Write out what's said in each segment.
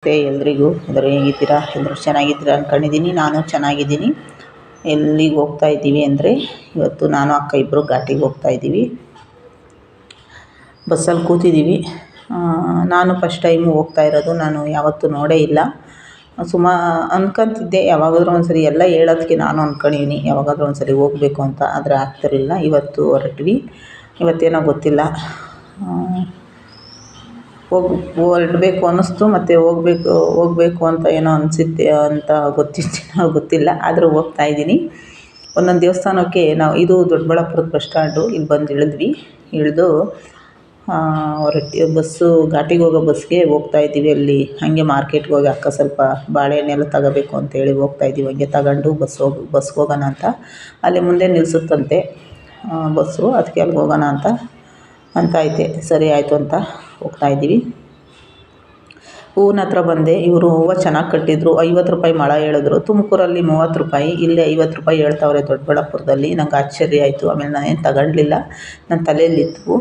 ಮತ್ತೆ ಎಲ್ರಿಗೂ ಎಲ್ಲರೂ ಹೇಗಿದ್ದೀರಾ? ಎಲ್ಲರೂ ಚೆನ್ನಾಗಿದ್ದೀರಾ ಅಂದ್ಕೊಂಡಿದ್ದೀನಿ. ನಾನು ಚೆನ್ನಾಗಿದ್ದೀನಿ. ಎಲ್ಲಿಗೆ ಹೋಗ್ತಾ ಇದ್ದೀವಿ ಅಂದರೆ, ಇವತ್ತು ನಾನು ಅಕ್ಕ ಇಬ್ಬರು ಘಾಟಿಗೆ ಹೋಗ್ತಾ ಇದ್ದೀವಿ. ಬಸ್ಸಲ್ಲಿ ಕೂತಿದ್ದೀವಿ. ನಾನು ಫಸ್ಟ್ ಟೈಮು ಹೋಗ್ತಾ ಇರೋದು. ನಾನು ಯಾವತ್ತೂ ನೋಡೇ ಇಲ್ಲ. ಅಂದ್ಕೊಂತಿದ್ದೆ ಯಾವಾಗಾದ್ರೂ ಒಂದ್ಸರಿ ಎಲ್ಲ ಹೇಳೋದಕ್ಕೆ ನಾನು ಅಂದ್ಕೊಂಡಿದ್ದೀನಿ ಯಾವಾಗಾದ್ರೂ ಒಂದ್ಸರಿ ಹೋಗಬೇಕು ಅಂತ, ಆದರೆ ಆಗ್ತಿರಲಿಲ್ಲ. ಇವತ್ತು ಹೊರಟ್ವಿ. ಇವತ್ತೇನೋ ಗೊತ್ತಿಲ್ಲ, ಹೊರಡಬೇಕು ಅನ್ನಿಸ್ತು. ಮತ್ತು ಹೋಗಬೇಕು ಅಂತ ಏನೋ ಅನಿಸುತ್ತೆ ಅಂತ ಗೊತ್ತಿಲ್ಲ, ಆದರೂ ಹೋಗ್ತಾ ಇದ್ದೀನಿ. ಒಂದೊಂದು ದೇವಸ್ಥಾನಕ್ಕೆ ಇದು ದೊಡ್ಡಬಳ್ಳಾಪುರದ ಬಸ್ ಸ್ಟ್ಯಾಂಡು. ಇಲ್ಲಿ ಬಂದು ಇಳಿದು ಬಸ್ಸು ಘಾಟಿಗೆ ಹೋಗೋ ಬಸ್ಗೆ ಹೋಗ್ತಾ ಇದ್ದೀವಿ. ಅಲ್ಲಿ ಹಾಗೆ ಮಾರ್ಕೆಟ್ಗೆ ಹೋಗಿ ಅಕ್ಕ ಸ್ವಲ್ಪ ಬಾಳೆಹಣ್ಣೆಲ್ಲ ತಗೋಬೇಕು ಅಂತೇಳಿ ಹೋಗ್ತಾ ಇದ್ದೀವಿ. ಹಂಗೆ ತಗೊಂಡು ಬಸ್ಗೆ ಹೋಗೋಣ ಅಲ್ಲಿ ಮುಂದೆ ನಿಲ್ಲಿಸುತ್ತಂತೆ ಬಸ್ಸು. ಅದಕ್ಕೆ ಅಲ್ಲಿಗೆ ಹೋಗೋಣ ಅಂತ ಐತೆ. ಸರಿ ಆಯಿತು ಅಂತ ಹೋಗ್ತಾ ಇದ್ದೀವಿ. ಹೂವಿನ ಹತ್ರ ಬಂದೆ. ಇವರು ಹೂವು ಚೆನ್ನಾಗಿ ಕಟ್ಟಿದ್ರು. 50 ರೂಪಾಯಿ ಮೊಳ ಹೇಳಿದ್ರು. ತುಮಕೂರಲ್ಲಿ 30 ರೂಪಾಯಿ, ಇಲ್ಲಿ 50 ರೂಪಾಯಿ ಹೇಳ್ತಾವ್ರೆ ದೊಡ್ಡಬಳ್ಳಾಪುರದಲ್ಲಿ. ನಂಗೆ ಆಶ್ಚರ್ಯ ಆಯಿತು. ಆಮೇಲೆ ನಾನೇನು ತಗೊಳ್ಲಿಲ್ಲ, ನನ್ನ ತಲೆಯಲ್ಲಿತ್ತು.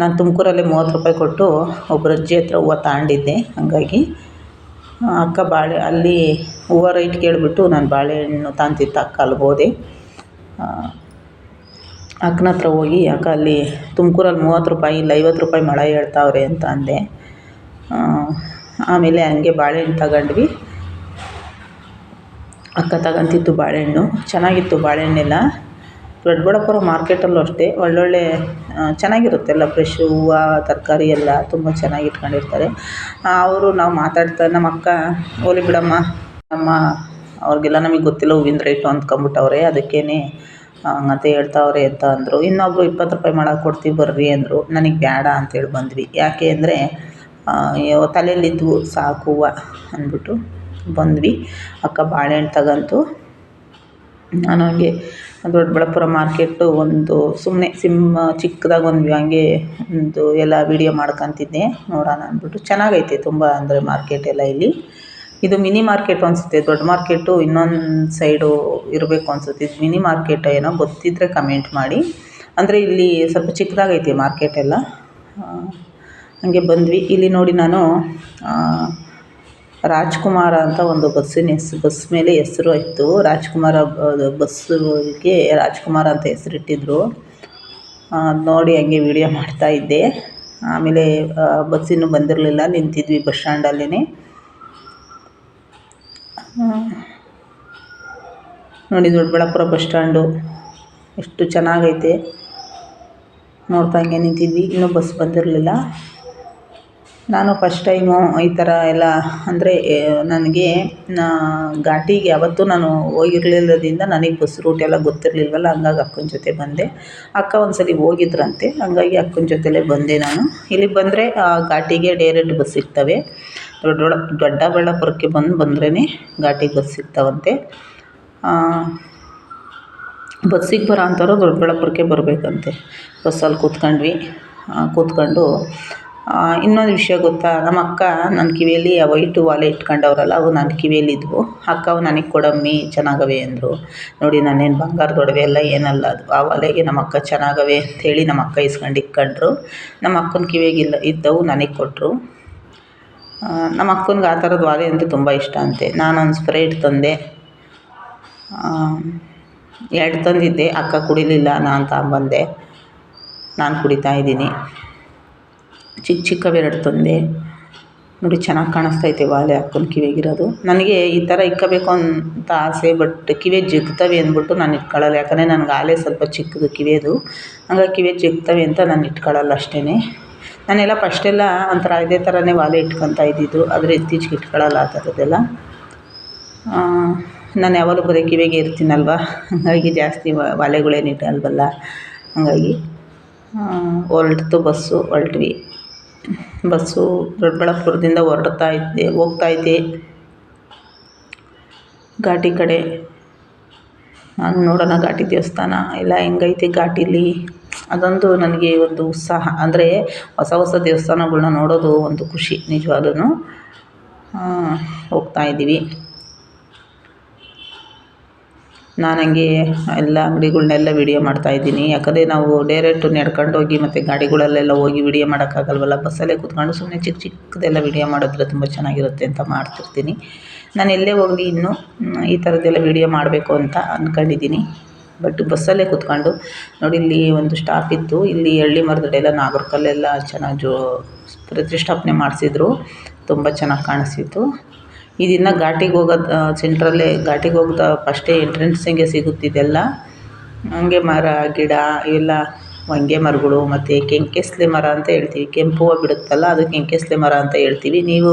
ನಾನು ತುಮಕೂರಲ್ಲೇ 30 ರೂಪಾಯಿ ಕೊಟ್ಟು ಒಬ್ಬರ ಅಜ್ಜಿ ಹತ್ರ ಹೂವು ತಗೊಂಡಿದ್ದೆ. ಹಾಗಾಗಿ ಅಕ್ಕ ಅಲ್ಲಿ ಹೂವು ರೈಟ್ ಕೇಳಿಬಿಟ್ಟು ನಾನು ಬಾಳೆಹಣ್ಣು ತಾಂತಿತ್ತು ಅಕ್ಕ ಅಲ್ಲಿಗೆ ಹೋದೆ. ಅಕ್ಕನ ಹತ್ರ ಹೋಗಿ, ಅಕ್ಕ ಅಲ್ಲಿ ತುಮಕೂರಲ್ಲಿ 30 ರೂಪಾಯಿ, ಇಲ್ಲಿ 50 ರೂಪಾಯಿ ಮೊಳ ಹೇಳ್ತಾವ್ರೆ ಅಂತ ಅಂದೆ. ಆಮೇಲೆ ಹಂಗೆ ಬಾಳೆಹಣ್ಣು ತಗೊಂಡ್ವಿ. ಅಕ್ಕ ತಗೊಂತಿತ್ತು ಬಾಳೆಹಣ್ಣು. ಚೆನ್ನಾಗಿತ್ತು ಬಾಳೆಹಣ್ಣೆಲ್ಲ. ದೊಡ್ಡಬಳ್ಳಾಪುರ ಮಾರ್ಕೆಟಲ್ಲೂ ಅಷ್ಟೇ ಒಳ್ಳೊಳ್ಳೆ ಚೆನ್ನಾಗಿರುತ್ತೆಲ್ಲ. ಫ್ರೆಶ್ ಹೂವು, ತರಕಾರಿ ಎಲ್ಲ ತುಂಬ ಚೆನ್ನಾಗಿ ಇಟ್ಕೊಂಡಿರ್ತಾರೆ. ನಾವು ಮಾತಾಡ್ತಾ ನಮ್ಮ ಅಕ್ಕ, ಹೋಲಿ ಬಿಡಮ್ಮ ಅವ್ರಿಗೆಲ್ಲ ನಮಗೆ ಗೊತ್ತಿಲ್ಲ ಹೂವಿನ ರೇಟು ಅಂದ್ಕೊಂಬಿಟ್ಟವ್ರೆ, ಅದಕ್ಕೇ ಹಂಗಂತ ಹೇಳ್ತಾವ್ರೆ ಅಂತ ಅಂದರು. ಇನ್ನೊಬ್ಬರು 20 ರೂಪಾಯಿ ಮೊಳ ಕೊಡ್ತೀವಿ ಬರ್ರಿ ಅಂದರು. ನನಗೆ ಬೇಡ ಅಂತೇಳಿ ಬಂದ್ವಿ. ಯಾಕೆ ಅಂದರೆ ತಲೆಯಲ್ಲಿದ್ವು ಸಾಕು ಹೂವು ಅಂದ್ಬಿಟ್ಟು ಬಂದ್ವಿ. ಅಕ್ಕ ಬಾಳೆಹಣ್ಣು ತಗೊಂತು. ನಾನು ಹಂಗೆ ದೊಡ್ಡಬಳ್ಳಾಪುರ ಮಾರ್ಕೆಟು ಸುಮ್ಮನೆ ಚಿಕ್ಕದಾಗಿ ಹಂಗೆ ಎಲ್ಲ ವೀಡಿಯೋ ಮಾಡ್ಕೊತಿದ್ದೆ, ನೋಡೋಣ ಅಂದ್ಬಿಟ್ಟು. ಚೆನ್ನಾಗೈತೆ ತುಂಬ, ಅಂದರೆ ಮಾರ್ಕೆಟ್ ಎಲ್ಲ ಇಲ್ಲಿ. ಇದು ಮಿನಿ ಮಾರ್ಕೆಟ್ ಅನಿಸುತ್ತೆ. ದೊಡ್ಡ ಮಾರ್ಕೆಟು ಇನ್ನೊಂದು ಸೈಡು ಇರಬೇಕು ಅನಿಸುತ್ತೆ. ಇದು ಮಿನಿ ಮಾರ್ಕೆಟ್ ಏನೋ, ಗೊತ್ತಿದ್ದರೆ ಕಮೆಂಟ್ ಮಾಡಿ. ಅಂದರೆ ಇಲ್ಲಿ ಸ್ವಲ್ಪ ಚಿಕ್ಕದಾಗೈತೆ ಮಾರ್ಕೆಟೆಲ್ಲ. ಹಾಗೆ ಬಂದ್ವಿ. ಇಲ್ಲಿ ನೋಡಿ, ನಾನು ರಾಜ್ಕುಮಾರ ಅಂತ ಒಂದು ಬಸ್ ಮೇಲೆ ಹೆಸರು ಇತ್ತು. ರಾಜ್ಕುಮಾರ ಬಸ್ಸಿಗೆ ರಾಜ್ಕುಮಾರ ಅಂತ ಹೆಸರಿಟ್ಟಿದ್ರು. ನೋಡಿ ಹಂಗೆ ವೀಡಿಯೋ ಮಾಡ್ತಾಯಿದ್ದೆ. ಆಮೇಲೆ ಬಸ್ ಇನ್ನೂ ಬಂದಿರಲಿಲ್ಲ, ನಿಂತಿದ್ವಿ ಬಸ್ ಸ್ಟ್ಯಾಂಡಲ್ಲೇ. ನೋಡಿ ದೊಡ್ಡಬಳ್ಳಾಪುರ ಬಸ್ ಸ್ಟ್ಯಾಂಡು ಎಷ್ಟು ಚೆನ್ನಾಗೈತೆ. ನೋಡ್ತಾ ಹಂಗೆ ನಿಂತಿದ್ವಿ. ಇನ್ನೂ ಬಸ್ ಬಂದಿರಲಿಲ್ಲ. ನಾನು ಫಸ್ಟ್ ಟೈಮು ಈ ಥರ ಎಲ್ಲ, ಅಂದರೆ ನನಗೆ ಘಾಟಿಗೆ ಯಾವತ್ತೂ ನಾನು ಹೋಗಿರಲಿಲ್ಲದ್ರಿಂದ ನನಗೆ ಬಸ್ ರೂಟ್ ಎಲ್ಲ ಗೊತ್ತಿರಲಿಲ್ವಲ್ಲ. ಹಂಗಾಗಿ ಅಕ್ಕನ ಜೊತೆ ಬಂದೆ. ಅಕ್ಕ ಒಂದು ಸಲ ಹೋಗಿದ್ರಂತೆ, ಹಂಗಾಗಿ ಅಕ್ಕನ ಜೊತೆಲೇ ಬಂದೆ ನಾನು. ಇಲ್ಲಿಗೆ ಬಂದರೆ ಘಾಟಿಗೆ ಡೈರೆಕ್ಟ್ ಬಸ್ ಸಿಗ್ತವೆ. ದೊಡ್ಡಬಳ್ಳಾಪುರಕ್ಕೆ ಬಂದ್ರೇ ಘಾಟಿಗೆ ಬಸ್ ಸಿಗ್ತಾವಂತೆ. ಬಸ್ಸಿಗೆ ಬರೋ ಅಂಥವ್ರು ದೊಡ್ಡಬಳ್ಳಾಪುರಕ್ಕೆ ಬರಬೇಕಂತೆ. ಬಸ್ಸಲ್ಲಿ ಕೂತ್ಕೊಂಡು ಇನ್ನೊಂದು ವಿಷಯ ಗೊತ್ತಾ, ನಮ್ಮ ಅಕ್ಕ ನನ್ನ ಕಿವಿಯಲ್ಲಿ ಆ ವೈಟು ವಾಲೆ ಇಟ್ಕೊಂಡವ್ರಲ್ಲ, ಅವು ನನ್ನ ಕಿವಿಯಲ್ಲಿದ್ವು. ಅಕ್ಕ ಅವು ನನಗೆ ಕೊಡಮ್ಮಿ, ಚೆನ್ನಾಗವೆ ಅಂದರು. ನೋಡಿ, ನಾನೇನು ಬಂಗಾರದ ಒಡವೆ ಎಲ್ಲ ಏನಲ್ಲ, ಅದು ಆ ವಾಲೆಗೆ ನಮ್ಮ ಅಕ್ಕ ಚೆನ್ನಾಗವೆ ಅಂಥೇಳಿ ನಮ್ಮ ಅಕ್ಕ ಇಟ್ಕೊಂಡ್ರು. ನಮ್ಮ ಅಕ್ಕನ ಕಿವಿಯಾಗಿಲ್ಲ ಇದ್ದವು ನನಗೆ ಕೊಟ್ಟರು. ನಮ್ಮ ಅಕ್ಕನಿಗೆ ಆ ಥರದ ವಾಲೆ ಅಂದರೆ ತುಂಬ ಇಷ್ಟ ಅಂತೆ. ನಾನೊಂದು ಸ್ಪ್ರೈಟ್ ತಂದೆ, 2 ತಂದಿದ್ದೆ. ಅಕ್ಕ ಕುಡಿಲಿಲ್ಲ, ನಾನು ತಗೊಂಬಂದೆ. ನಾನು ಕುಡಿತಾಯಿದ್ದೀನಿ. ಚಿಕ್ಕವೇ 2 ತಂದೆ. ನೋಡಿ ಚೆನ್ನಾಗಿ ಕಾಣಿಸ್ತೈತೆ ವಾಲೆ ಅಕ್ಕನ ಕಿವಿಯಾಗಿರೋದು. ನನಗೆ ಈ ಥರ ಇಟ್ಕೋಬೇಕು ಅಂತ ಆಸೆ, ಬಟ್ ಕಿವಿ ಜಗ್ತವೆ ಅಂದ್ಬಿಟ್ಟು ನಾನು ಇಟ್ಕೊಳ್ಳಲ್ಲ. ಯಾಕಂದರೆ ನನಗೆ ಆಲೆ ಸ್ವಲ್ಪ ಚಿಕ್ಕದು ಕಿವಿಯದು, ಹಂಗಾಗಿ ಕಿವಿ ಜಗ್ತವೆ ಅಂತ ನಾನು ಇಟ್ಕೊಳ್ಳಲ್ಲ ಅಷ್ಟೇ. ನಾನೆಲ್ಲ ಫಸ್ಟೆಲ್ಲ ಒಂಥರ ಇದೇ ಥರನೇ ವಾಲೆ ಇಟ್ಕೊತಾ ಇದ್ದಿದ್ದು, ಆದರೆ ಇತ್ತೀಚೆಗೆ ಇಟ್ಕೊಳ್ಳಲ್ಲ ಆ ಥರದ್ದೆಲ್ಲ. ನಾನು ಯಾವಾಗಲೂ ಬರೀ ಕಿವಿಗೆ ಇರ್ತೀನಲ್ವ, ಹಾಗಾಗಿ ಜಾಸ್ತಿ ವಾಲೆಗಳೇನು ಇಟ್ಟಲ್ವಲ್ಲ. ಹಾಗಾಗಿ ಹೊರಡ್ತು ಹೊರಟ್ವಿ. ಬಸ್ಸು ದೊಡ್ಡಬಳ್ಳಾಪುರದಿಂದ ಹೋಗ್ತಾಯಿದ್ದೆ ಘಾಟಿ ಕಡೆ. ನಾನು ನೋಡೋಣ ಘಾಟಿ ದೇವಸ್ಥಾನ ಎಲ್ಲ ಹೆಂಗೈತೆ ಘಾಟೀಲಿ. ಅದೊಂದು ನನಗೆ ಒಂದು ಉತ್ಸಾಹ, ಅಂದರೆ ಹೊಸ ದೇವಸ್ಥಾನಗಳ್ನ ನೋಡೋದು ಒಂದು ಖುಷಿ ನಿಜವಾಗ್ಲೂ. ಹೋಗ್ತಾಯಿದ್ದೀವಿ. ನಾನು ಹಂಗೆ ಎಲ್ಲ ಅಂಗಡಿಗಳ್ನೆಲ್ಲ ವೀಡಿಯೋ ಮಾಡ್ತಾಯಿದ್ದೀನಿ. ಯಾಕಂದರೆ ನಾವು ಡೈರೆಕ್ಟು ನಡ್ಕೊಂಡು ಹೋಗಿ ಮತ್ತು ಗಾಡಿಗಳಲ್ಲೆಲ್ಲ ಹೋಗಿ ವೀಡಿಯೋ ಮಾಡೋಕ್ಕಾಗಲ್ವಲ್ಲ. ಬಸ್ಸಲ್ಲೇ ಕೂತ್ಕೊಂಡು ಸುಮ್ಮನೆ ಚಿಕ್ಕ ಚಿಕ್ಕದೆಲ್ಲ ವೀಡಿಯೋ ಮಾಡಿದ್ರೆ ತುಂಬ ಚೆನ್ನಾಗಿರುತ್ತೆ ಅಂತ ಮಾಡ್ತಿರ್ತೀನಿ. ನಾನು ಎಲ್ಲೇ ಹೋಗಲಿ ಇನ್ನೂ ಈ ಥರದ್ದೆಲ್ಲ ವೀಡಿಯೋ ಮಾಡಬೇಕು ಅಂತ ಅಂದ್ಕೊಂಡಿದ್ದೀನಿ. ಬಟ್ ಬಸ್ಸಲ್ಲೇ ಕೂತ್ಕೊಂಡು ನೋಡಿ, ಇಲ್ಲಿ ಒಂದು ಸ್ಟಾಪ್ ಇತ್ತು. ಇಲ್ಲಿ ಹಳ್ಳಿ ಮರದಡೆಲ್ಲ ನಾಗರಕಲ್ಲೆಲ್ಲ ಚೆನ್ನಾಗಿ ಪ್ರತಿಷ್ಠಾಪನೆ ಮಾಡಿಸಿದ್ರು. ತುಂಬ ಚೆನ್ನಾಗಿ ಕಾಣಿಸ್ತಿತ್ತು. ಇದಿನ್ನು ಘಾಟಿಗೆ ಹೋಗೋದು ಸೆಂಟ್ರಲ್ಲೇ ಘಾಟಿಗೆ ಹೋಗ್ತಾ ಫಸ್ಟೇ ಎಂಟ್ರೆನ್ಸಿಗೆ ಸಿಗುತ್ತಿದ್ದೆಲ್ಲ ಹಂಗೆ ಮರ ಗಿಡ ಇವೆಲ್ಲ ಹೊಂಗೆ ಮರಗಳು ಮತ್ತು ಕೆಂಕೆಸ್ಲೆ ಮರ ಅಂತ ಹೇಳ್ತೀವಿ. ಕೆಂಪು ಹೂವು ಬಿಡುತ್ತಲ್ಲ, ಅದು ಕೆಂಕೆಸ್ಲೆ ಮರ ಅಂತ ಹೇಳ್ತೀವಿ. ನೀವು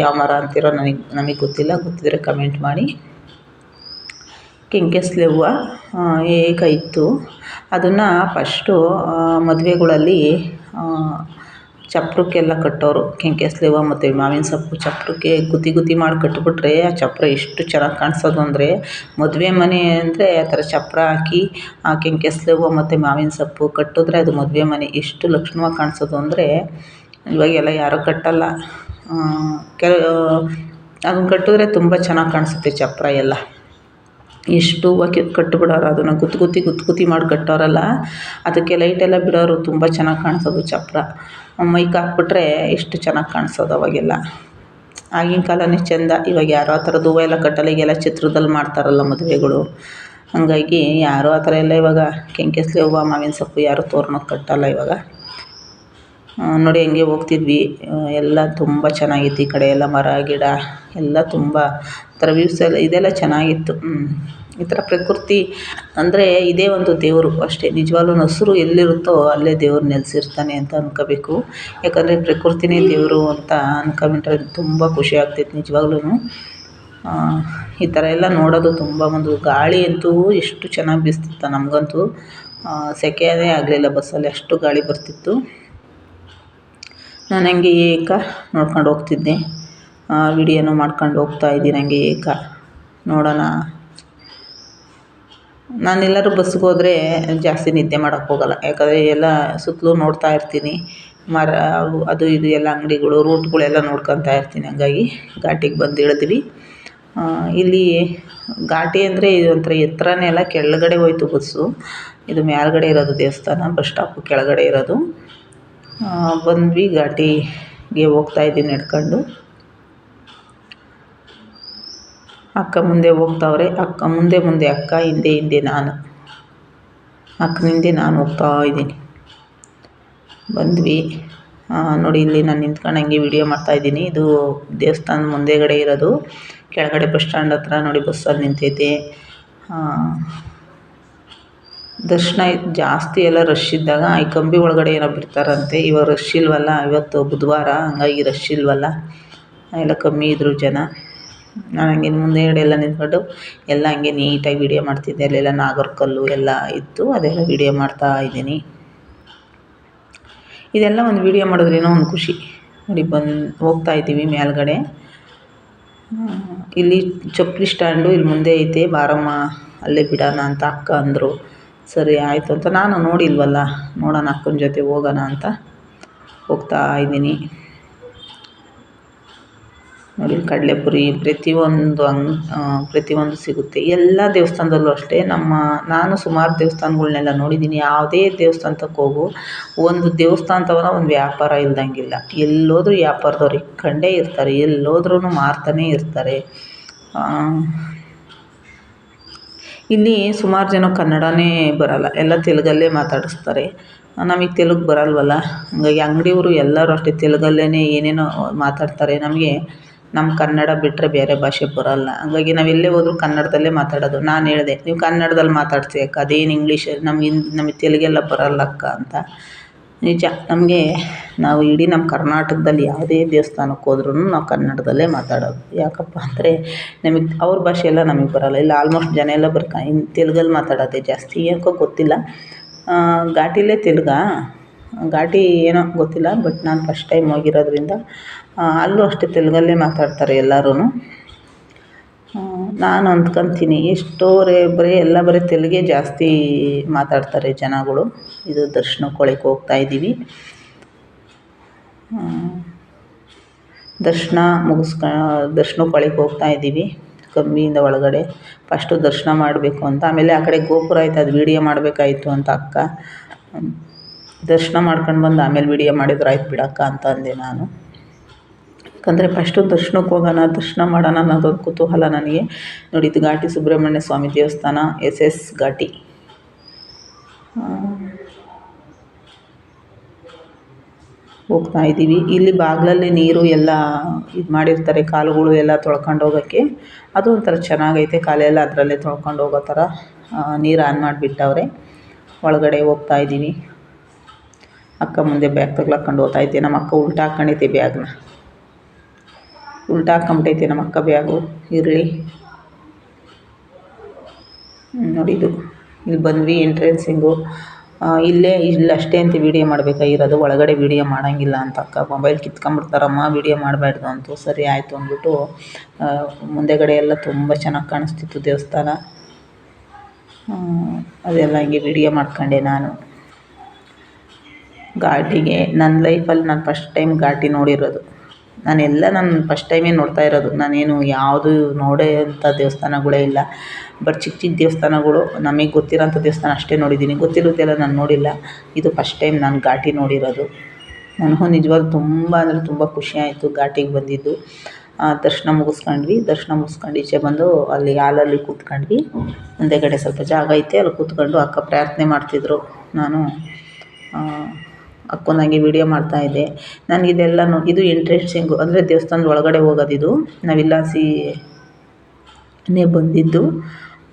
ಯಾವ ಮರ ಅಂತೀರೋ ನಮಗೆ ಗೊತ್ತಿಲ್ಲ, ಗೊತ್ತಿದ್ದರೆ ಕಮೆಂಟ್ ಮಾಡಿ. ಕೆಂಕೆಸ್ಲೆ ಹೂವು ಏಕ ಇತ್ತು. ಅದನ್ನು ಫಸ್ಟು ಮದುವೆಗಳಲ್ಲಿ ಚಪ್ರಕ್ಕೆಲ್ಲ ಕಟ್ಟೋರು. ಕೆಂಕೆಸ್ಲೆ ಹೂವು ಮತ್ತು ಮಾವಿನ ಸೊಪ್ಪು ಚಪ್ರಕ್ಕೆ ಗುತ್ತಿ ಮಾಡಿ ಕಟ್ಟಿಬಿಟ್ರೆ ಆ ಚಪ್ರ ಎಷ್ಟು ಚೆನ್ನಾಗಿ ಕಾಣಿಸೋದು ಅಂದರೆ, ಮದುವೆ ಮನೆ ಅಂದರೆ ಆ ಥರ ಚಪ್ರ ಹಾಕಿ ಆ ಕೆಂಕೆಸ್ಲೆ ಹೂವು ಮತ್ತು ಮಾವಿನ ಸೊಪ್ಪು ಕಟ್ಟಿದ್ರೆ ಅದು ಮದುವೆ ಮನೆ ಎಷ್ಟು ಲಕ್ಷಣವಾಗಿ ಕಾಣಿಸೋದು ಅಂದರೆ, ಇವಾಗೆಲ್ಲ ಯಾರೂ ಕಟ್ಟಲ್ಲ. ಅದನ್ನು ಕಟ್ಟಿದ್ರೆ ತುಂಬ ಚೆನ್ನಾಗಿ ಕಾಣಿಸುತ್ತೆ ಚಪ್ರ ಎಲ್ಲ. ಎಷ್ಟು ಹೂವು ಕಟ್ಟಿಬಿಡೋರು, ಅದನ್ನು ಗುತ್ತಿ ಮಾಡಿ ಕಟ್ಟೋರಲ್ಲ, ಅದಕ್ಕೆ ಲೈಟೆಲ್ಲ ಬಿಡೋರು. ತುಂಬ ಚೆನ್ನಾಗಿ ಕಾಣಿಸೋದು ಚಪ್ರ. ಮೈಕ್ ಹಾಕ್ಬಿಟ್ರೆ ಎಷ್ಟು ಚೆನ್ನಾಗಿ ಕಾಣಿಸೋದು ಅವಾಗೆಲ್ಲ. ಆಗಿನ ಕಾಲನೇ ಚೆಂದ. ಇವಾಗ ಯಾರೋ ಆ ಥರದ್ದು ಹೂವು ಎಲ್ಲ ಕಟ್ಟಲ್ಲ. ಈಗೆಲ್ಲ ಚಿತ್ರದಲ್ಲಿ ಮಾಡ್ತಾರಲ್ಲ ಮದುವೆಗಳು. ಹಂಗಾಗಿ ಯಾರೂ ಆ ಥರ ಎಲ್ಲ ಇವಾಗ ಕೆಂಕೆಸ್ಲೆ ಹೂವು ಮಾವಿನ ಸೊಪ್ಪು ಯಾರೂ ತೋರಣಕ್ಕೆ ಕಟ್ಟಲ್ಲ ಇವಾಗ. ನೋಡಿ ಹಂಗೆ ಹೋಗ್ತಿದ್ವಿ. ಎಲ್ಲ ತುಂಬ ಚೆನ್ನಾಗಿತ್ತು. ಈ ಕಡೆ ಎಲ್ಲ ಮರ ಗಿಡ ಎಲ್ಲ ತುಂಬ ಥರ ವ್ಯೂಸ್ ಎಲ್ಲ ಇದೆಲ್ಲ ಚೆನ್ನಾಗಿತ್ತು. ಈ ಥರ ಪ್ರಕೃತಿ ಅಂದರೆ ಇದೇ ಒಂದು ದೇವರು ಅಷ್ಟೇ. ನಿಜವಾಗ್ಲೂ ಹಸ್ರು ಎಲ್ಲಿರುತ್ತೋ ಅಲ್ಲೇ ದೇವ್ರು ನೆಲೆಸಿರ್ತಾನೆ ಅಂತ ಅಂದ್ಕೋಬೇಕು. ಯಾಕಂದರೆ ಪ್ರಕೃತಿನೇ ದೇವರು ಅಂತ ಅಂದ್ಕೊಂಬಿಟ್ರೆ ತುಂಬ ಖುಷಿ ಆಗ್ತೈತೆ ನಿಜವಾಗ್ಲೂ. ಈ ಥರ ಎಲ್ಲ ನೋಡೋದು ತುಂಬ ಒಂದು ಗಾಳಿ ಅಂತೂ ಎಷ್ಟು ಚೆನ್ನಾಗಿ ಬೀಸ್ತಿತ್ತು. ನಮಗಂತೂ ಸೆಕೆಯೇ ಆಗಲಿಲ್ಲ ಬಸ್ಸಲ್ಲಿ, ಅಷ್ಟು ಗಾಳಿ ಬರ್ತಿತ್ತು. ನಾನು ಹಂಗೆ ನೋಡ್ಕೊಂಡು ಹೋಗ್ತಿದ್ದೆ. ವಿಡಿಯೋನೂ ಮಾಡ್ಕೊಂಡು ಹೋಗ್ತಾಯಿದ್ದೀನಿ ಹಂಗೆ ನೋಡೋಣ. ನಾನೆಲ್ಲರೂ ಬಸ್ಸಿಗೆ ಹೋದರೆ ಜಾಸ್ತಿ ನಿದ್ದೆ ಮಾಡೋಕ್ಕೆ ಹೋಗಲ್ಲ. ಯಾಕಂದರೆ ಎಲ್ಲ ಸುತ್ತಲೂ ನೋಡ್ತಾ ಇರ್ತೀನಿ. ಮರ ಅದು ಇದು ಎಲ್ಲ ಅಂಗಡಿಗಳು ರೂಟ್ಗಳೆಲ್ಲ ನೋಡ್ಕೊತಾ ಇರ್ತೀನಿ. ಹಂಗಾಗಿ ಘಾಟಿಗೆ ಬಂದು ಇಳಿದ್ವಿ. ಇಲ್ಲಿ ಘಾಟಿ ಅಂದರೆ ಇದು ಒಂಥರ ಎತ್ತರನೇ ಅಲ್ಲ, ಕೆಳಗಡೆ ಹೋಯ್ತು ಬಸ್ಸು. ಇದು ಮೇಲ್ಗಡೆ ಇರೋದು ದೇವಸ್ಥಾನ, ಬಸ್ ಸ್ಟಾಪು ಕೆಳಗಡೆ ಇರೋದು. ಬಂದ್ವಿ, ಘಾಟಿಗೆ ಹೋಗ್ತಾಯಿದ್ದೀನಿ ನಡ್ಕೊಂಡು. ಅಕ್ಕ ಮುಂದೆ ಹೋಗ್ತಾವ್ರೆ, ಅಕ್ಕ ಮುಂದೆ ಅಕ್ಕ, ಹಿಂದೆ ನಾನು. ಅಕ್ಕನ ಹಿಂದೆ ನಾನು ಹೋಗ್ತಾಯಿದ್ದೀನಿ. ಬಂದ್ವಿ. ನೋಡಿ ಇಲ್ಲಿ ನಾನು ನಿಂತ್ಕೊಂಡು ಹಂಗೆ ವೀಡಿಯೋ ಮಾಡ್ತಾಯಿದ್ದೀನಿ. ಇದು ದೇವಸ್ಥಾನ ಮುಂದೆಗಡೆ ಇರೋದು. ಕೆಳಗಡೆ ಬಸ್ ಸ್ಟ್ಯಾಂಡ್ ಹತ್ರ ನೋಡಿ ಬಸ್ಸಲ್ಲಿ ನಿಂತೈತೆ. ದರ್ಶನ ಜಾಸ್ತಿ ಎಲ್ಲ ರಶ್ ಇದ್ದಾಗ ಈ ಕಂಬಿ ಒಳಗಡೆ ಏನೋ ಬಿಡ್ತಾರಂತೆ. ಇವಾಗ ರಶ್ ಇಲ್ವಲ್ಲ, ಇವತ್ತು ಬುಧವಾರ, ಹಂಗಾಗಿ ರಶ್ ಇಲ್ವಲ್ಲ, ಎಲ್ಲ ಕಮ್ಮಿ ಇದ್ದರು ಜನ. ನಾನು ಹಂಗೆ ಮುಂದೆಗಡೆ ಎಲ್ಲ ನಿಂತ್ಕೊಂಡು ಎಲ್ಲ ಹಂಗೆ ನೀಟಾಗಿ ವೀಡಿಯೋ ಮಾಡ್ತಿದ್ದೆ. ಅಲ್ಲೆಲ್ಲ ನಾಗರಕಲ್ಲು ಎಲ್ಲ ಇತ್ತು, ಅದೆಲ್ಲ ವೀಡಿಯೋ ಮಾಡ್ತಾಯಿದ್ದೀನಿ. ಇದೆಲ್ಲ ಒಂದು ವೀಡಿಯೋ ಮಾಡಿದ್ರೇನೋ ಒಂದು ಖುಷಿ. ನೋಡಿ ಹೋಗ್ತಾಯಿದ್ದೀವಿ ಮೇಲ್ಗಡೆ. ಇಲ್ಲಿ ಚಪ್ಪಲಿ ಸ್ಟ್ಯಾಂಡು ಇಲ್ಲಿ ಮುಂದೆ ಐತೆ, ಬಾರಮ್ಮ ಅಲ್ಲೇ ಬಿಡೋಣ ಅಂತ ಅಕ್ಕ ಅಂದರು. ಸರಿ ಆಯಿತು ಅಂತ ನಾನು ನೋಡಿಲ್ವಲ್ಲ, ನೋಡೋಣ ಅಕ್ಕನ ಜೊತೆ ಹೋಗೋಣ ಅಂತ ಹೋಗ್ತಾಯಿದ್ದೀನಿ. ನೋಡಿ ಕಡಲೆಪುರಿ ಪ್ರತಿಯೊಂದು ಸಿಗುತ್ತೆ. ಎಲ್ಲ ದೇವಸ್ಥಾನದಲ್ಲೂ ಅಷ್ಟೇ. ನಾನು ಸುಮಾರು ದೇವಸ್ಥಾನಗಳ್ನೆಲ್ಲ ನೋಡಿದ್ದೀನಿ. ಯಾವುದೇ ದೇವಸ್ಥಾನಕ್ಕೆ ಹೋಗು, ಒಂದು ದೇವಸ್ಥಾನದವನ ಒಂದು ವ್ಯಾಪಾರ ಇಲ್ದಂಗಿಲ್ಲ. ಎಲ್ಲೋದ್ರೂ ವ್ಯಾಪಾರದವ್ರು ಇಟ್ಕೊಂಡೇ ಇರ್ತಾರೆ, ಎಲ್ಲೋದ್ರೂ ಮಾರ್ತಾನೇ ಇರ್ತಾರೆ. ಇಲ್ಲಿ ಸುಮಾರು ಜನ ಕನ್ನಡನೇ ಬರೋಲ್ಲ, ಎಲ್ಲ ತೆಲುಗಲ್ಲೇ ಮಾತಾಡಿಸ್ತಾರೆ. ನಮಗೆ ತೆಲುಗು ಬರಲ್ವಲ್ಲ, ಹಂಗಾಗಿ ಅಂಗಡಿಯವರು ಎಲ್ಲರೂ ಅಷ್ಟೇ ತೆಲುಗಲ್ಲೇ ಏನೇನೋ ಮಾತಾಡ್ತಾರೆ. ನಮ್ಮ ಕನ್ನಡ ಬಿಟ್ಟರೆ ಬೇರೆ ಭಾಷೆ ಬರೋಲ್ಲ. ಹಂಗಾಗಿ ನಾವೆಲ್ಲೇ ಹೋದ್ರೂ ಕನ್ನಡದಲ್ಲೇ ಮಾತಾಡೋದು. ನಾನು ಹೇಳಿದೆ, ನೀವು ಕನ್ನಡದಲ್ಲಿ ಮಾತಾಡ್ಸಿ ಅಕ್ಕ, ಅದೇನು ಇಂಗ್ಲೀಷ್ ನಮಗೆ ತೆಲುಗೆಲ್ಲ ಬರಲ್ಲ ಅಕ್ಕ ಅಂತ. ನಿಜ, ನಾವು ಇಡೀ ನಮ್ಮ ಕರ್ನಾಟಕದಲ್ಲಿ ಯಾವುದೇ ದೇವಸ್ಥಾನಕ್ಕೆ ಹೋದ್ರೂ ನಾವು ಕನ್ನಡದಲ್ಲೇ ಮಾತಾಡೋದು. ಯಾಕಪ್ಪ ಅಂದರೆ ಅವ್ರ ಭಾಷೆ ಎಲ್ಲ ನಮಗೆ ಬರೋಲ್ಲ. ಇಲ್ಲ ಆಲ್ಮೋಸ್ಟ್ ಜನ ಎಲ್ಲ ತೆಲುಗಲ್ಲಿ ಮಾತಾಡೋದೇ ಜಾಸ್ತಿ. ಯಾಕೋ ಗೊತ್ತಿಲ್ಲ, ಘಾಟಿಲೇ ಘಾಟಿ ಏನೋ ಗೊತ್ತಿಲ್ಲ. ಬಟ್ ನಾನು ಫಸ್ಟ್ ಟೈಮ್ ಹೋಗಿರೋದ್ರಿಂದ ಅಲ್ಲೂ ಅಷ್ಟೇ ತೆಲುಗಲ್ಲೇ ಮಾತಾಡ್ತಾರೆ ಎಲ್ಲರೂ. ನಾನು ಅಂದ್ಕೊತೀನಿ ಬರೀ ತೆಲುಗೇ ಜಾಸ್ತಿ ಮಾತಾಡ್ತಾರೆ ಜನಗಳು. ಇದು ದರ್ಶನಕ್ಕೆ ಒಳಗೆ ಹೋಗ್ತಾಯಿದ್ದೀವಿ. ದರ್ಶನಕ್ಕೆ ಒಳಗೆ ಹೋಗ್ತಾಯಿದ್ದೀವಿ. ಕಂಬಿಯಿಂದ ಒಳಗಡೆ ಫಸ್ಟು ದರ್ಶನ ಮಾಡಬೇಕು ಅಂತ. ಆಮೇಲೆ ಆ ಕಡೆ ಗೋಪುರ ಆಯ್ತು, ಅದು ವೀಡಿಯೋ ಮಾಡಬೇಕಾಯ್ತು ಅಂತ ಅಕ್ಕ ದರ್ಶನ ಮಾಡ್ಕೊಂಡು ಬಂದು ಆಮೇಲೆ ವೀಡಿಯೋ ಮಾಡಿದ್ರೆ ಆಯ್ತು ಬಿಡಕ್ಕ ಅಂತ ಅಂದೆ ನಾನು. ಯಾಕಂದರೆ ಫಸ್ಟು ದರ್ಶನಕ್ಕೆ ಹೋಗೋಣ, ದರ್ಶನ ಮಾಡೋಣ ಅನ್ನೋದೊಂದು ಕುತೂಹಲ ನನಗೆ. ನೋಡಿ, ಇದು ಘಾಟಿ ಸುಬ್ರಹ್ಮಣ್ಯ ಸ್ವಾಮಿ ದೇವಸ್ಥಾನ, SS ಘಾಟಿ. ಹೋಗ್ತಾ ಇದ್ದೀವಿ. ಇಲ್ಲಿ ಬಾಗಿಲಲ್ಲಿ ನೀರು ಎಲ್ಲ ಇದು ಮಾಡಿರ್ತಾರೆ, ಕಾಲುಗಳು ಎಲ್ಲ ತೊಳ್ಕೊಂಡು ಹೋಗೋಕ್ಕೆ. ಅದು ಒಂಥರ ಚೆನ್ನಾಗೈತೆ, ಕಾಲೆಲ್ಲ ಅದರಲ್ಲೇ ತೊಳ್ಕೊಂಡು ಹೋಗೋ ಥರ ನೀರು ಆನ್ ಮಾಡಿಬಿಟ್ಟವ್ರೆ. ಒಳಗಡೆ ಹೋಗ್ತಾ ಇದ್ದೀವಿ. ಅಕ್ಕ ಮುಂದೆ ಬ್ಯಾಗ್ ತಗ್ಲಾಕೊಂಡು ಹೋಗ್ತಾಯಿದ್ದೆ. ನಮ್ಮ ಅಕ್ಕ ಉಲ್ಟಾ ಹಾಕ್ಕೊಂಡೈತೆ ಬ್ಯಾಗ್ನ, ಉಲ್ಟಾ ಹಾಕ್ಕೊಂಬಿಟ್ಟೈತೆ ನಮ್ಮ ಅಕ್ಕ ಬ್ಯಾಗು. ಇರಲಿ ನೋಡಿದ್ದು, ಇಲ್ಲಿ ಬಂದ್ವಿ ಎಂಟ್ರೆನ್ಸಿಂಗು. ಇಲ್ಲಷ್ಟೇ ಅಂತ ವೀಡಿಯೋ ಮಾಡಬೇಕಾಗಿರೋದು, ಒಳಗಡೆ ವೀಡಿಯೋ ಮಾಡೋಂಗಿಲ್ಲ ಅಂತ ಅಕ್ಕ. ಮೊಬೈಲ್ ಕಿತ್ಕೊಂಬಿಡ್ತಾರಮ್ಮ, ವೀಡಿಯೋ ಮಾಡಬಾರ್ದು ಅಂತು. ಸರಿ ಆಯಿತು ಅಂದ್ಬಿಟ್ಟು ಮುಂದೆಗಡೆ ಎಲ್ಲ ತುಂಬ ಚೆನ್ನಾಗಿ ಕಾಣಿಸ್ತಿತ್ತು ದೇವಸ್ಥಾನ. ಅದೆಲ್ಲ ಹಿಂಗೆ ವೀಡಿಯೋ ಮಾಡ್ಕೊಂಡೆ ನಾನು. ಘಾಟಿಗೆ ನನ್ನ ಲೈಫಲ್ಲಿ ನಾನು ಫಸ್ಟ್ ಟೈಮ್ ಘಾಟಿ ನೋಡಿರೋದು. ನಾನು ಫಸ್ಟ್ ಟೈಮೇ ನೋಡ್ತಾ ಇರೋದು. ನಾನೇನು ಯಾವುದು ನೋಡೋ ಅಂಥ ದೇವಸ್ಥಾನಗಳೇ ಇಲ್ಲ. ಬಟ್ ಚಿಕ್ಕ ಚಿಕ್ಕ ದೇವಸ್ಥಾನಗಳು ನಮಗೆ ಗೊತ್ತಿರೋಂಥ ದೇವಸ್ಥಾನ ಅಷ್ಟೇ ನೋಡಿದ್ದೀನಿ, ಗೊತ್ತಿರೋದೆಲ್ಲ ನಾನು ನೋಡಿಲ್ಲ. ಇದು ಫಸ್ಟ್ ಟೈಮ್ ನಾನು ಘಾಟಿ ನೋಡಿರೋದು. ನನಗೂ ನಿಜವಾಗ್ಲೂ ತುಂಬ ಅಂದರೆ ತುಂಬ ಖುಷಿ ಆಯಿತು ಘಾಟಿಗೆ ಬಂದಿದ್ದು. ದರ್ಶನ ಮುಗಿಸ್ಕೊಂಡ್ವಿ. ದರ್ಶನ ಮುಗಿಸ್ಕೊಂಡು ಈಚೆ ಬಂದು ಅಲ್ಲಿ ಹಾಲಲ್ಲಿ ಕೂತ್ಕೊಂಡ್ವಿ. ಮುಂದೆಗಡೆ ಸ್ವಲ್ಪ ಜಾಗ ಐತೆ, ಅಲ್ಲಿ ಕೂತ್ಕೊಂಡು ಅಕ್ಕ ಪ್ರಾರ್ಥನೆ ಮಾಡ್ತಿದ್ರು. ನಾನು ಅಕ್ಕಂಗೆ ವೀಡಿಯೋ ಮಾಡ್ತಾಯಿದ್ದೆ. ನನಗಿದೆಲ್ಲ ಇದು ಇಂಟ್ರೆಸ್ಟಿಂಗು, ಅಂದರೆ ದೇವಸ್ಥಾನದ ಒಳಗಡೆ ಹೋಗೋದಿದು. ನಾವಿಲ್ಲ ಬಂದಿದ್ದು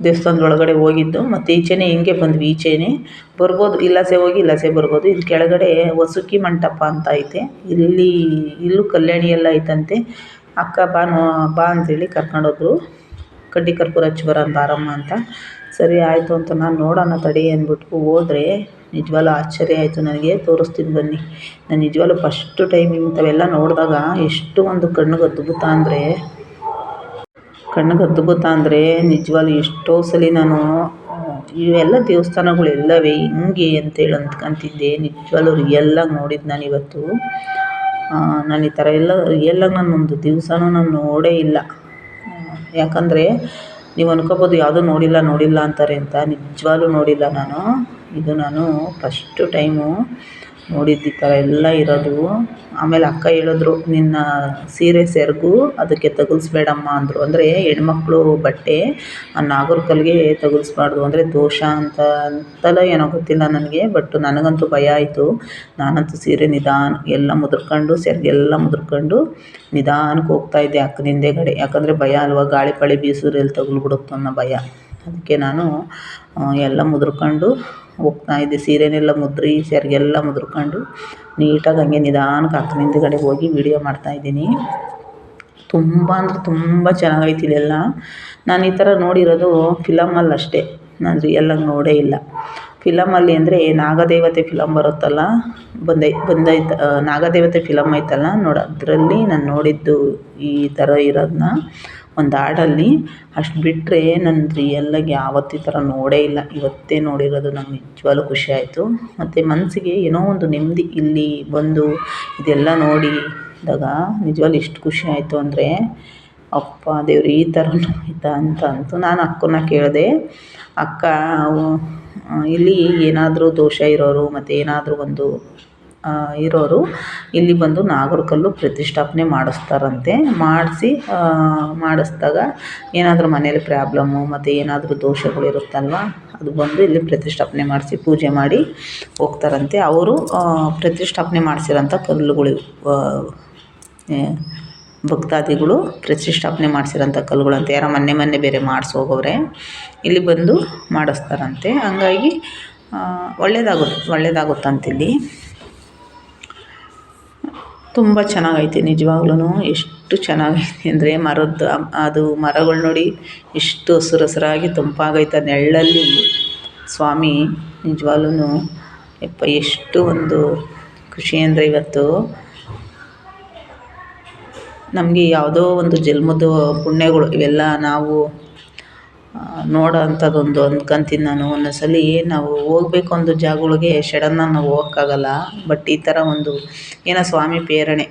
ದೇವಸ್ಥಾನದ ಒಳಗಡೆ ಹೋಗಿದ್ದು, ಮತ್ತು ಈಚೆನೇ ಹಿಂಗೆ ಬಂದ್ವಿ. ಈಚೆನೇ ಬರ್ಬೋದು, ಇಲ್ಲಾಸೆ ಹೋಗಿ ಇಲ್ಲಾಸೆ ಬರ್ಬೋದು. ಇದು ಕೆಳಗಡೆ ವಸುಕಿ ಮಂಟಪ ಅಂತ ಐತೆ. ಇಲ್ಲೂ ಕಲ್ಯಾಣಿ ಎಲ್ಲ ಐತಂತೆ. ಅಕ್ಕ ಬಾ ಅಂತೇಳಿ ಕರ್ಕೊಂಡೋದ್ರು. ಕಡ್ಡಿ ಕರ್ಪೂರ ಹಚ್ಚಿ ಬರೋಣ ಬಾರಮ್ಮ ಅಂತ. ಸರಿ ಆಯಿತು ಅಂತ ನಾನು ನೋಡೋಣ ತಡಿ ಅಂದ್ಬಿಟ್ಟು ಹೋದ್ರೆ ನಿಜವಾಗ್ಲೂ ಆಶ್ಚರ್ಯ ಆಯಿತು ನನಗೆ. ತೋರಿಸ್ತೀನಿ ಬನ್ನಿ. ನಾನು ನಿಜವಾಗ್ಲೂ ಫಸ್ಟು ಟೈಮ್ ಇಂಥವೆಲ್ಲ ನೋಡಿದಾಗ ಎಷ್ಟು ಒಂದು ಕಣ್ಣಿಗೆ ಅದ್ಭುತ ಅಂದರೆ ನಿಜವಾಗ್ಲೂ ಎಷ್ಟೋ ಸಲ ನಾನು ಇವೆಲ್ಲ ದೇವಸ್ಥಾನಗಳು ಎಲ್ಲವೇ ಹಿಂಗೆ ಅಂತೇಳಿ ಅಂದ್ಕೊಂತಿದ್ದೆ. ನಿಜವಾಗ್ಲೂ ರಿಯಲ್ಲಾಗಿ ನೋಡಿದ್ದು ನಾನು ಇವತ್ತು. ನಾನು ಈ ಥರ ಎಲ್ಲ ರಿಯಲ್ಲಾಗಿ ನಾನೊಂದು ದಿವಸನೂ ನಾನು ನೋಡೇ ಇಲ್ಲ. ಯಾಕಂದರೆ ನೀವು ಅನ್ಕೋಬೋದು ಯಾವುದೂ ನೋಡಿಲ್ಲ ಅಂತಾರೆ ಅಂತ. ನಿಜವಾಗ್ಲೂ ನೋಡಿಲ್ಲ ನಾನು. ಇದು ನಾನು ಫಸ್ಟು ಟೈಮು ನೋಡಿದ್ದು ಈ ಥರ ಎಲ್ಲ ಇರೋದು. ಆಮೇಲೆ ಅಕ್ಕ ಹೇಳಿದ್ರು, ನಿನ್ನ ಸೀರೆ ಸೆರಗು ಅದಕ್ಕೆ ತಗುಲಿಸ್ಬೇಡಮ್ಮ ಅಂದರು. ಅಂದರೆ ಹೆಣ್ಮಕ್ಳು ಬಟ್ಟೆ ಆ ನಾಗರ ಕಲ್ಲಿಗೆ ತಗುಲಿಸ್ಬಾರ್ದು, ಅಂದರೆ ದೋಷ ಅಂತಲ್ಲ ಏನೋ ಗೊತ್ತಿಲ್ಲ ನನಗೆ. ಬಟ್ ನನಗಂತೂ ಭಯ ಆಯಿತು. ನಾನಂತೂ ಸೀರೆ ಎಲ್ಲ ಮುದ್ರಕೊಂಡು ಸೆರಗೆಲ್ಲ ಮುದ್ರಕೊಂಡು ನಿಧಾನಕ್ಕೆ ಹೋಗ್ತಾಯಿದ್ದೆ ಅಕ್ಕನ ಹಿಂದೆಗಡೆ. ಯಾಕಂದರೆ ಭಯ ಅಲ್ವಾ, ಗಾಳಿ ಪಾಳಿ ಬೀಸಿದ್ರೆ ಎಲ್ಲಿ ತಗುಲ್ಬಿಡುತ್ತೋ ಅನ್ನೋ ಭಯ. ಅದಕ್ಕೆ ನಾನು ಎಲ್ಲ ಮುದ್ರಕೊಂಡು ಹೋಗ್ತಾಯಿದ್ದೆ. ಸೀರೆನೆಲ್ಲ ಮುದ್ರಿ ಸೆರಗೆಲ್ಲ ಮುದ್ರಕೊಂಡು ನೀಟಾಗಿ ಹಂಗೆ ನಿಧಾನಕ್ಕೆ ಅಕ್ಕನ ಹಿಂದುಗಡೆ ಹೋಗಿ ವೀಡಿಯೋ ಮಾಡ್ತಾಯಿದ್ದೀನಿ. ತುಂಬ ಅಂದರೆ ತುಂಬ ಚೆನ್ನಾಗೈತೆ ಇದೆಲ್ಲ. ನಾನು ಈ ಥರ ನೋಡಿರೋದು ಫಿಲಮಲ್ಲಿ ಅಷ್ಟೇ, ನಾನು ರಿಯಲ್ಲಾಗಿ ನೋಡೇ ಇಲ್ಲ. ಫಿಲಮಲ್ಲಿ ಅಂದರೆ ನಾಗದೇವತೆ ಫಿಲಮ್ ಬರುತ್ತಲ್ಲ, ಬಂದೈತೆ ನಾಗದೇವತೆ ಫಿಲಮ್ ಐತಲ್ಲ ನೋಡಿ, ಅದರಲ್ಲಿ ನಾನು ನೋಡಿದ್ದು ಈ ಥರ ಇರೋದನ್ನ ಒಂದು ಹಾಡಲ್ಲಿ. ಅಷ್ಟು ಬಿಟ್ಟರೆ ನಾನು ರಿಯಲ್ಲಾಗಿ ಯಾವತ್ತೂ ಈ ಥರ ನೋಡೇ ಇಲ್ಲ. ಇವತ್ತೇ ನೋಡಿರೋದು. ನಂಗೆ ನಿಜವಾಗ್ಲೂ ಖುಷಿ ಆಯಿತು. ಮತ್ತು ಮನಸ್ಸಿಗೆ ಏನೋ ಒಂದು ನೆಮ್ಮದಿ ಇಲ್ಲಿ ಬಂದು ಇದೆಲ್ಲ ನೋಡಿದಾಗ ನಿಜವಾಗ್ಲೂ ಎಷ್ಟು ಖುಷಿ ಆಯಿತು ಅಂದರೆ, ಅಪ್ಪ ದೇವ್ರು ಈ ಥರನೂ ಆಯಿತಾ ಅಂತ ನಾನು ಅಕ್ಕನ ಕೇಳಿದೆ. ಅಕ್ಕ ಇಲ್ಲಿ ಏನಾದರೂ ದೋಷ ಇರೋರು ಮತ್ತು ಏನಾದರೂ ಒಂದು ಇರೋರು ಇಲ್ಲಿ ಬಂದು ನಾಗರಕಲ್ಲು ಪ್ರತಿಷ್ಠಾಪನೆ ಮಾಡಿಸ್ತಾರಂತೆ. ಮಾಡಿಸ್ದಾಗ ಏನಾದರೂ ಮನೇಲಿ ಪ್ರಾಬ್ಲಮ್ಮು ಮತ್ತು ಏನಾದರೂ ದೋಷಗಳಿರುತ್ತಲ್ವ, ಅದು ಬಂದು ಇಲ್ಲಿ ಪ್ರತಿಷ್ಠಾಪನೆ ಮಾಡಿಸಿ ಪೂಜೆ ಮಾಡಿ ಹೋಗ್ತಾರಂತೆ. ಅವರು ಪ್ರತಿಷ್ಠಾಪನೆ ಮಾಡಿಸಿರೋಂಥ ಕಲ್ಲುಗಳು, ಭಕ್ತಾದಿಗಳು ಪ್ರತಿಷ್ಠಾಪನೆ ಮಾಡಿಸಿರೋಂಥ ಕಲ್ಲುಗಳಂತೆ. ಯಾರೋ ಮೊನ್ನೆ ಬೇರೆ ಮಾಡಿಸೋಗವ್ರೆ, ಇಲ್ಲಿ ಬಂದು ಮಾಡಿಸ್ತಾರಂತೆ. ಹಂಗಾಗಿ ಒಳ್ಳೆಯದಾಗುತ್ತಂತಿಲ್ಲಿ. ತುಂಬ ಚೆನ್ನಾಗೈತೆ ನಿಜವಾಗ್ಲೂ. ಎಷ್ಟು ಚೆನ್ನಾಗೈತೆ ಅಂದರೆ ಅದು ಮರಗಳು ನೋಡಿ ಎಷ್ಟು ಹಸಿರಾಗಿ ತಂಪಾಗೈತೆ. ನೆರಳಲ್ಲಿ ಸ್ವಾಮಿ ನಿಜವಾಗ್ಲೂ ಎಷ್ಟು ಒಂದು ಖುಷಿ ಅಂದರೆ ಇವತ್ತು ನಮಗೆ ಯಾವುದೋ ಒಂದು ಜನ್ಮದ ಪುಣ್ಯಗಳು ಇವೆಲ್ಲ ನಾವು ನೋಡೋ ಅಂಥದ್ದೊಂದು ಅಂದ್ಕೊಂತೀನಿ ನಾನು. ಒಂದೊಂದ್ಸಲ ನಾವು ಹೋಗ್ಬೇಕು ಒಂದು ಜಾಗಗಳಿಗೆ ಸಡನ್ನಾಗಿ ನಾವು ಹೋಗೋಕ್ಕಾಗಲ್ಲ. ಬಟ್ ಈ ಥರ ಒಂದು ಏನೋ ಸ್ವಾಮಿ ಪ್ರೇರಣೆ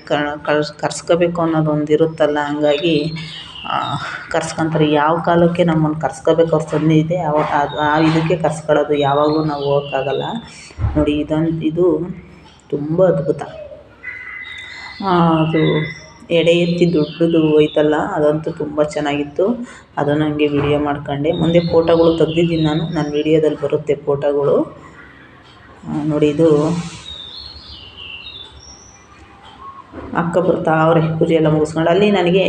ಕರ್ಸ್ಕೋಬೇಕು ಅನ್ನೋದೊಂದು ಇರುತ್ತಲ್ಲ, ಹಂಗಾಗಿ ಕರ್ಸ್ಕೊತಾರೆ. ಯಾವ ಕಾಲಕ್ಕೆ ನಮ್ಮನ್ನು ಕರ್ಸ್ಕೋಬೇಕು ಅವ್ರ ಸನ್ನಿಧಿ ಇದೆ ಅದು ಆ ಇದಕ್ಕೆ ಕರ್ಸ್ಕೊಳ್ಳೋದು. ಯಾವಾಗಲೂ ನಾವು ಹೋಗೋಕ್ಕಾಗಲ್ಲ ನೋಡಿ. ಇದು ತುಂಬ ಅದ್ಭುತ. ಅದು ಎಡೆ ಎತ್ತಿ ದೊಡ್ಡದು ಐತಲ್ಲ, ಅದಂತೂ ತುಂಬ ಚೆನ್ನಾಗಿತ್ತು. ಅದನ್ನು ಹಂಗೆ ವಿಡಿಯೋ ಮಾಡ್ಕೊಂಡೆ. ಮುಂದೆ ಫೋಟೋಗಳು ತೆಗ್ದಿದ್ದೀನಿ ನನ್ನ ವಿಡಿಯೋದಲ್ಲಿ ಬರುತ್ತೆ ಫೋಟೋಗಳು ನೋಡಿ. ಇದು ಅಕ್ಕ ಬರ್ತಾವ್ರೆ ಪೂಜೆ ಎಲ್ಲ ಮುಗಿಸ್ಕೊಂಡು. ಅಲ್ಲಿ ನನಗೆ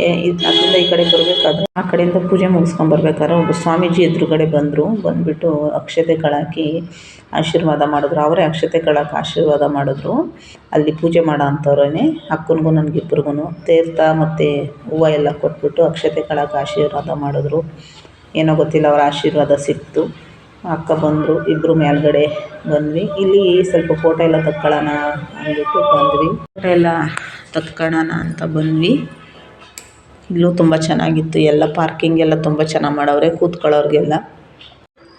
ಅಲ್ಲಿಂದ ಈ ಕಡೆ ಬರಬೇಕಾದ್ರೆ, ಆ ಕಡೆಯಿಂದ ಪೂಜೆ ಮುಗಿಸ್ಕೊಂಬರ್ಬೇಕಾದ್ರೆ ಒಬ್ಬ ಸ್ವಾಮೀಜಿ ಎದುರುಗಡೆ ಬಂದುಬಿಟ್ಟು ಅಕ್ಷತೆ ಕಳಾಕಿ ಆಶೀರ್ವಾದ ಮಾಡಿದ್ರು. ಅವರೇ ಅಕ್ಷತೆ ಕಳಾಕಿ ಆಶೀರ್ವಾದ ಮಾಡಿದ್ರು. ಅಲ್ಲಿ ಪೂಜೆ ಮಾಡೋ ಅಂಥವ್ರೇ ಅಕ್ಕನಿಗೂ ನನಗಿಬ್ರಿಗೂ ತೀರ್ಥ ಮತ್ತು ಹೂವು ಎಲ್ಲ ಕೊಟ್ಬಿಟ್ಟು ಅಕ್ಷತೆ ಕಳಾಕಿ ಆಶೀರ್ವಾದ ಮಾಡಿದ್ರು. ಏನೋ ಗೊತ್ತಿಲ್ಲ, ಅವರ ಆಶೀರ್ವಾದ ಸಿಕ್ತು. ಅಕ್ಕ ಬಂದರು, ಇಬ್ಬರು ಮೇಲ್ಗಡೆ ಬಂದ್ವಿ. ಇಲ್ಲಿ ಸ್ವಲ್ಪ ಫೋಟೋ ಎಲ್ಲ ತಕ್ಕೊಳ್ಳೋಣ ಅಂದ್ಬಿಟ್ಟು ಬಂದ್ವಿ. ಫೋಟೋ ಎಲ್ಲ ತಕ್ಕೊಳ್ಳೋಣ ಅಂತ ಬಂದ್ವಿ. ಇಲ್ಲೂ ತುಂಬ ಚೆನ್ನಾಗಿತ್ತು. ಎಲ್ಲ ಪಾರ್ಕಿಂಗ್ ಎಲ್ಲ ತುಂಬ ಚೆನ್ನಾಗಿ ಮಾಡವ್ರೆ ಕೂತ್ಕೊಳ್ಳೋರಿಗೆಲ್ಲ.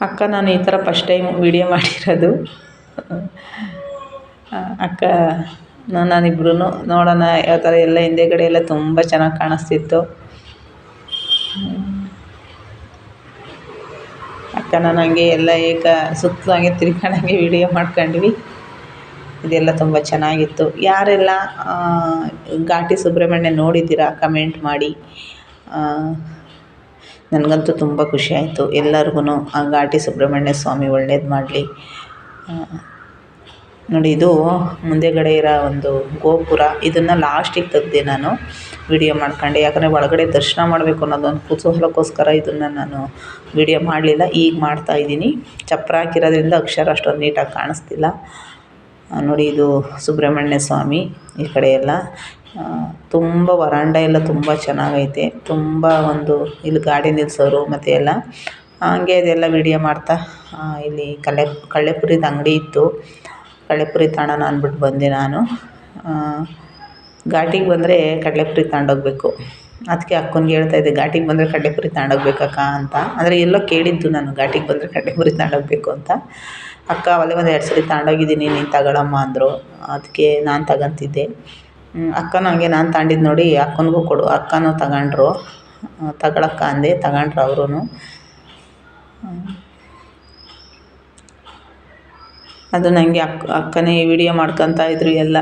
ಅಕ್ಕ ನಾನು ಈ ಥರ ಫಸ್ಟ್ ಟೈಮ್ ವೀಡಿಯೋ ಮಾಡಿರೋದು. ಅಕ್ಕ ನಾನಿಬ್ರು ನೋಡೋಣ ಯಾವ ಥರ ಎಲ್ಲ ಹಿಂದೆಗಡೆ ಎಲ್ಲ ತುಂಬ ಚೆನ್ನಾಗಿ ಕಾಣಿಸ್ತಿತ್ತು. ಅಕ್ಕ ನಾನು ಹಂಗೆ ಎಲ್ಲ ಸುತ್ತಲೂ ಹಂಗೆ ತಿರ್ಕೊಂಡಂಗೆ ವೀಡಿಯೋ ಮಾಡ್ಕೊಂಡ್ವಿ. ಇದೆಲ್ಲ ತುಂಬ ಚೆನ್ನಾಗಿತ್ತು. ಯಾರೆಲ್ಲ ಘಾಟಿ ಸುಬ್ರಹ್ಮಣ್ಯ ನೋಡಿದ್ದೀರಾ ಕಮೆಂಟ್ ಮಾಡಿ. ನನಗಂತೂ ತುಂಬ ಖುಷಿ ಆಯಿತು. ಎಲ್ಲರಿಗೂ ಆ ಘಾಟಿ ಸುಬ್ರಹ್ಮಣ್ಯ ಸ್ವಾಮಿ ಒಳ್ಳೇದು ಮಾಡಲಿ. ನೋಡಿ, ಇದು ಮುಂದೆಗಡೆ ಇರೋ ಒಂದು ಗೋಪುರ. ಇದನ್ನು ಲಾಸ್ಟಿಗೆ ತೆಗ್ದೆ ನಾನು ವಿಡಿಯೋ ಮಾಡ್ಕೊಂಡೆ. ಯಾಕಂದರೆ ಒಳಗಡೆ ದರ್ಶನ ಮಾಡಬೇಕು ಅನ್ನೋದೊಂದು ಕುತೂಹಲಕ್ಕೋಸ್ಕರ ಇದನ್ನು ನಾನು ವಿಡಿಯೋ ಮಾಡಲಿಲ್ಲ. ಈಗ ಮಾಡ್ತಾಯಿದ್ದೀನಿ. ಚಪ್ಪರ ಹಾಕಿರೋದ್ರಿಂದ ಅಕ್ಷರ ಅಷ್ಟೊಂದು ನೀಟಾಗಿ ಕಾಣಿಸ್ತಿಲ್ಲ ನೋಡಿ. ಇದು ಸುಬ್ರಹ್ಮಣ್ಯ ಸ್ವಾಮಿ. ಈ ಕಡೆ ಎಲ್ಲ ತುಂಬ ವರಾಂಡ ಎಲ್ಲ ತುಂಬ ಚೆನ್ನಾಗೈತೆ. ತುಂಬ ಇಲ್ಲಿ ಗಾಡಿ ನಿಲ್ಲಿಸೋರು ಮತ್ತು ಎಲ್ಲ ಹಂಗೆ ಅದೆಲ್ಲ ವಿಡಿಯೋ ಮಾಡ್ತಾ ಇಲ್ಲಿ ಕಳ್ಳೆಪುರಿದು ಅಂಗಡಿ ಇತ್ತು. ಕಳ್ಳೆಪುರಿ ತಗೊಳ್ಳೋಣ ಅಂದ್ಬಿಟ್ಟು ಬಂದೆ ನಾನು. ಘಾಟಿಗೆ ಬಂದರೆ ಕಡಲೆಪುರಿ ತಗೊಂಡೋಗ್ಬೇಕು. ಅದಕ್ಕೆ ಅಕ್ಕನಿಗೆ ಹೇಳ್ತಾಯಿದ್ದೆ, ಘಾಟಿಗೆ ಬಂದರೆ ಕಡಲೆಪುರಿ ತಗೊಂಡೋಗ್ಬೇಕಕ್ಕ ಅಂತ. ಅಂದರೆ ಎಲ್ಲೋ ಕೇಳಿದ್ದು ನಾನು, ಘಾಟಿಗೆ ಬಂದರೆ ಕಡಲೆಪುರಿ ತಗೊಂಡೋಗ್ಬೇಕು ಅಂತ. ಅಕ್ಕ ಅವಲೇ ಒಂದು 2 ಸರಿ ತಗೊಂಡೋಗಿದ್ದೀನಿ, ನೀನು ತಗೊಳಮ್ಮ ಅಂದರು. ಅದಕ್ಕೆ ನಾನು ತಗೊತಿದ್ದೆ. ಅಕ್ಕನೂ ಹಂಗೆ ನಾನು ತಗೊಂಡಿದ್ದು ನೋಡಿ ಅಕ್ಕನಿಗೂ ಕೊಡು. ಅಕ್ಕನೂ ತಗೊಂಡ್ರು. ತಗೊಳಕ್ಕ ಅಂದೆ, ತಗೊಂಡ್ರು ಅವರು. ಅದು ನನಗೆ ಅಕ್ಕನೇ ವೀಡಿಯೋ ಮಾಡ್ಕೊತಾ ಇದ್ರು ಎಲ್ಲ.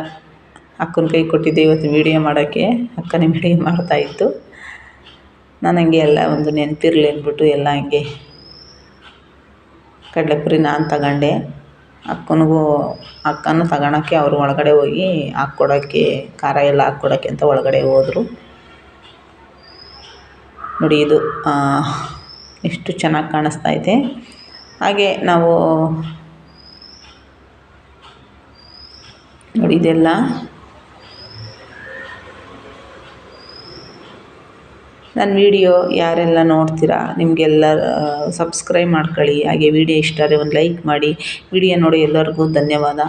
ಅಕ್ಕನ ಕೈ ಕೊಟ್ಟಿದ್ದೆ ಇವತ್ತು ವೀಡಿಯೋ ಮಾಡೋಕ್ಕೆ. ಅಕ್ಕನೇ ವೀಡಿಯೋ ಮಾಡ್ತಾಯಿತ್ತು. ನಾನು ಹಂಗೆ ಎಲ್ಲ ಒಂದು ನೆನಪಿರಲಿ ಅಂದ್ಬಿಟ್ಟು ಎಲ್ಲ ಹಂಗೆ ಕಡಲೆಪುರಿ ನಾನು ತಗೊಂಡೆ. ಅಕ್ಕನೂ ತಗೊಳಕ್ಕೆ ಅವರು ಒಳಗಡೆ ಹೋಗಿ ಹಾಕ್ಕೊಡೋಕ್ಕೆ, ಖಾರ ಎಲ್ಲ ಹಾಕ್ಕೊಡೋಕ್ಕೆ ಅಂತ ಒಳಗಡೆ ಹೋದರು ನೋಡಿ. ಇದು ಎಷ್ಟು ಚೆನ್ನಾಗಿ ಕಾಣಿಸ್ತೈತೆ. ಹಾಗೆ ನಾವು ನೋಡಿ ಇದೆಲ್ಲ ನನ್ನ ವೀಡಿಯೋ ಯಾರೆಲ್ಲ ನೋಡ್ತೀರಾ ನಿಮಗೆಲ್ಲ ಸಬ್ಸ್ಕ್ರೈಬ್ ಮಾಡ್ಕೊಳ್ಳಿ. ಹಾಗೆ ವೀಡಿಯೋ ಇಷ್ಟ ಆದರೆ ಒಂದು ಲೈಕ್ ಮಾಡಿ. ವೀಡಿಯೋ ನೋಡಿ ಎಲ್ಲರಿಗೂ ಧನ್ಯವಾದ.